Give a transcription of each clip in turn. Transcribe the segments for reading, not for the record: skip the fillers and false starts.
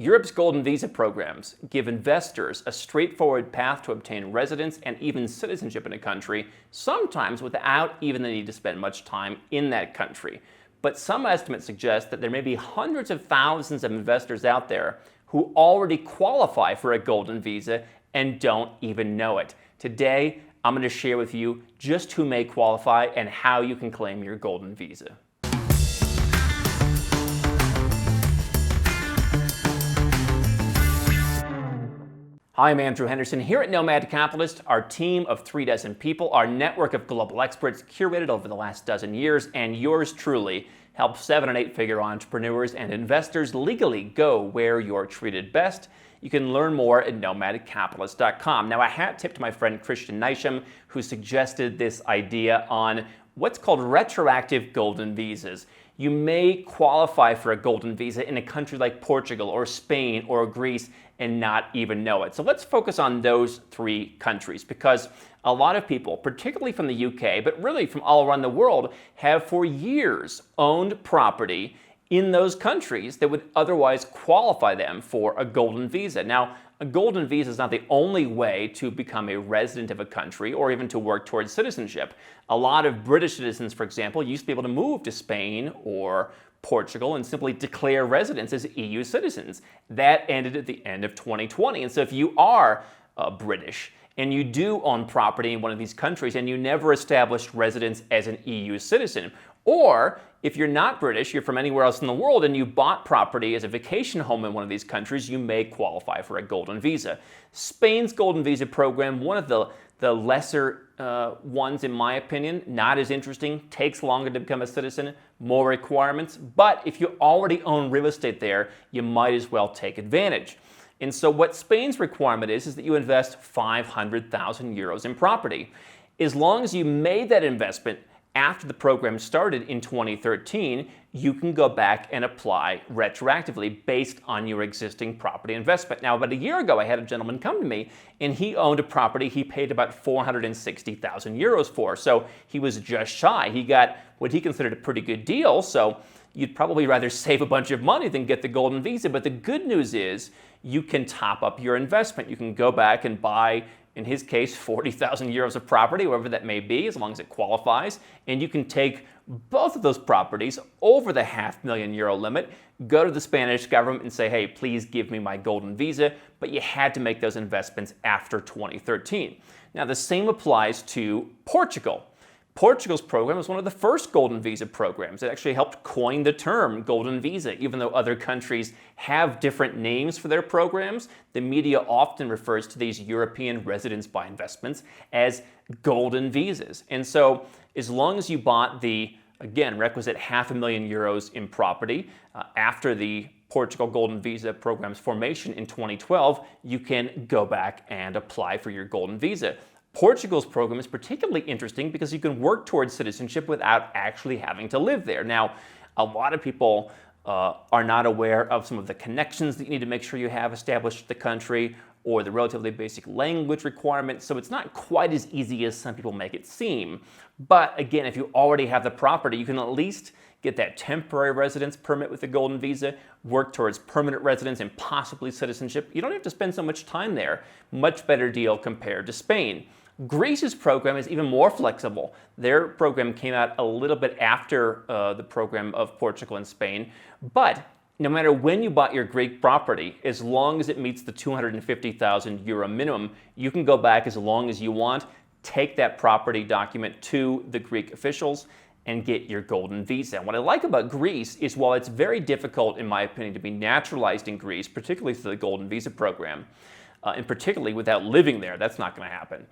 Europe's golden visa programs give investors a straightforward path to obtain residence and even citizenship in a country, sometimes without even the need to spend much time in that country. But some estimates suggest that there may be hundreds of thousands of investors out there who already qualify for a golden visa and don't even know it. Today, I'm going to share with you just who may qualify and how you can claim your golden visa. Hi, I'm Andrew Henderson here at Nomad Capitalist, our team of 36 people, our network of global experts curated over the last dozen years, and yours truly help 7- and 8-figure entrepreneurs and investors legally go where you're treated best. You can learn more at nomadcapitalist.com. Now, a hat tip to my friend Christian Nysham, who suggested this idea on what's called retroactive golden visas. You may qualify for a golden visa in a country like Portugal or Spain or Greece and not even know it. So let's focus on those three countries, because a lot of people, particularly from the UK, but really from all around the world, have for years owned property in those countries that would otherwise qualify them for a golden visa. Now, a golden visa is not the only way to become a resident of a country or even to work towards citizenship. A lot of British citizens, for example, used to be able to move to Spain or Portugal and simply declare residence as EU citizens. That ended at the end of 2020. And so if you are British and you do own property in one of these countries and you never established residence as an EU citizen, or if you're not British, you're from anywhere else in the world and you bought property as a vacation home in one of these countries, you may qualify for a golden visa. Spain's golden visa program, one of the lesser ones in my opinion, not as interesting, takes longer to become a citizen, more requirements, but if you already own real estate there, you might as well take advantage. And so what Spain's requirement is that you invest 500,000 euros in property. As long as you made that investment after the program started in 2013, you can go back and apply retroactively based on your existing property investment. Now, about a year ago, I had a gentleman come to me and he owned a property he paid about 460,000 euros for. So he was just shy. He got what he considered a pretty good deal. So you'd probably rather save a bunch of money than get the golden visa. But the good news is you can top up your investment. You can go back and buy, in his case, 40,000 euros of property, wherever that may be, as long as it qualifies. And you can take both of those properties over the €500,000 limit, go to the Spanish government and say, hey, please give me my golden visa. But you had to make those investments after 2013. Now, the same applies to Portugal. Portugal's program was one of the first golden visa programs. It actually helped coin the term golden visa. Even though other countries have different names for their programs, the media often refers to these European residence by investments as golden visas. And so as long as you bought the, again, requisite €500,000 in property after the Portugal Golden Visa program's formation in 2012, you can go back and apply for your golden visa. Portugal's program is particularly interesting because you can work towards citizenship without actually having to live there. Now, a lot of people are not aware of some of the connections that you need to make sure you have established the country or the relatively basic language requirements, so it's not quite as easy as some people make it seem. But again, if you already have the property, you can at least get that temporary residence permit with the golden visa, work towards permanent residence and possibly citizenship. You don't have to spend so much time there. Much better deal compared to Spain. Greece's program is even more flexible. Their program came out a little bit after the program of Portugal and Spain, but no matter when you bought your Greek property, as long as it meets the 250,000 euro minimum, you can go back as long as you want, take that property document to the Greek officials, and get your golden visa. And what I like about Greece is while it's very difficult, in my opinion, to be naturalized in Greece, particularly through the golden visa program, and particularly without living there, that's not going to happen.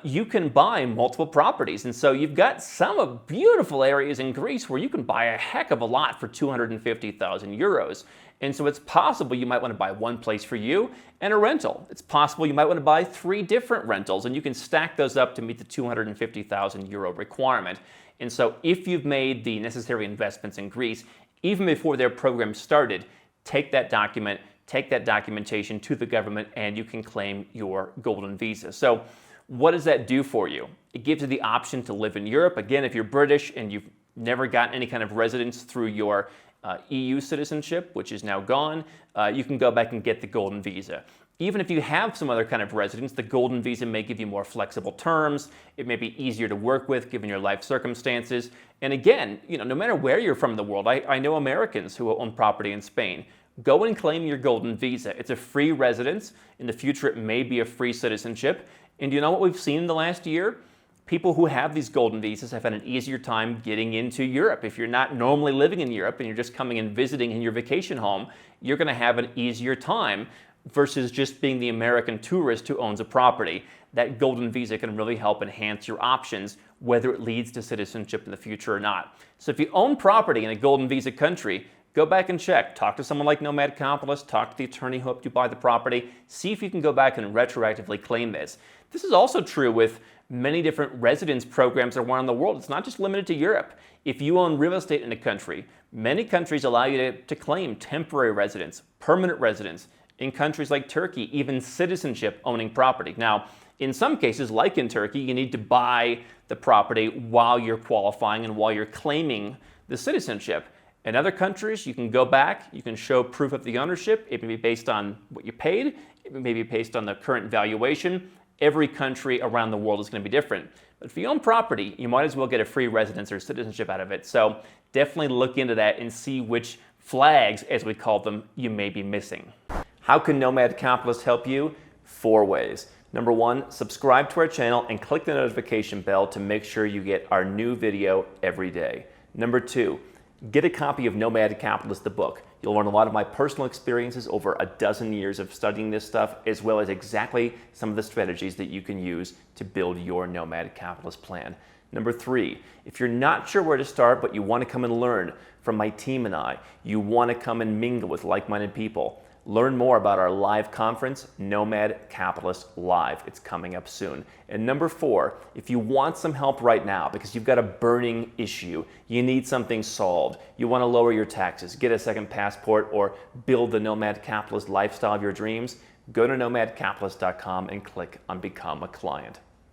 You can buy multiple properties. And so you've got some beautiful areas in Greece where you can buy a heck of a lot for 250,000 euros. And so it's possible you might want to buy one place for you and a rental. It's possible you might want to buy 3 different rentals, and you can stack those up to meet the 250,000 euro requirement. And so if you've made the necessary investments in Greece, even before their program started, take that document, take that documentation to the government, and you can claim your golden visa. So what does that do for you? It gives you the option to live in Europe. Again, if you're British and you've never gotten any kind of residence through your EU citizenship, which is now gone, you can go back and get the golden visa. Even if you have some other kind of residence, the golden visa may give you more flexible terms. It may be easier to work with given your life circumstances. And again, no matter where you're from in the world, I know Americans who own property in Spain. Go and claim your golden visa. It's a free residence. In the future, it may be a free citizenship. And you know what we've seen in the last year? People who have these golden visas have had an easier time getting into Europe. If you're not normally living in Europe and you're just coming and visiting in your vacation home, you're going to have an easier time versus just being the American tourist who owns a property. That golden visa can really help enhance your options, whether it leads to citizenship in the future or not. So if you own property in a golden visa country, go back and check. Talk to someone like Nomad Capitalist, talk to the attorney who helped you buy the property, see if you can go back and retroactively claim this. This is also true with many different residence programs that are around the world. It's not just limited to Europe. If you own real estate in a country, many countries allow you to claim temporary residence, permanent residence. In countries like Turkey, even citizenship owning property. Now, in some cases, like in Turkey, you need to buy the property while you're qualifying and while you're claiming the citizenship. In other countries, you can go back, you can show proof of the ownership. It may be based on what you paid. It may be based on the current valuation. Every country around the world is going to be different. But if you own property, you might as well get a free residence or citizenship out of it. So definitely look into that and see which flags, as we call them, you may be missing. How can Nomad Capitalist help you? 4 ways. Number 1, subscribe to our channel and click the notification bell to make sure you get our new video every day. Number 2, get a copy of Nomad Capitalist, the book. You'll learn a lot of my personal experiences over a dozen years of studying this stuff, as well as exactly some of the strategies that you can use to build your Nomad Capitalist plan. Number 3, if you're not sure where to start, but you want to come and learn from my team and I, you want to come and mingle with like-minded people, learn more about our live conference, Nomad Capitalist Live. It's coming up soon. And number 4, if you want some help right now because you've got a burning issue, you need something solved, you want to lower your taxes, get a second passport, or build the Nomad Capitalist lifestyle of your dreams, go to nomadcapitalist.com and click on Become a Client.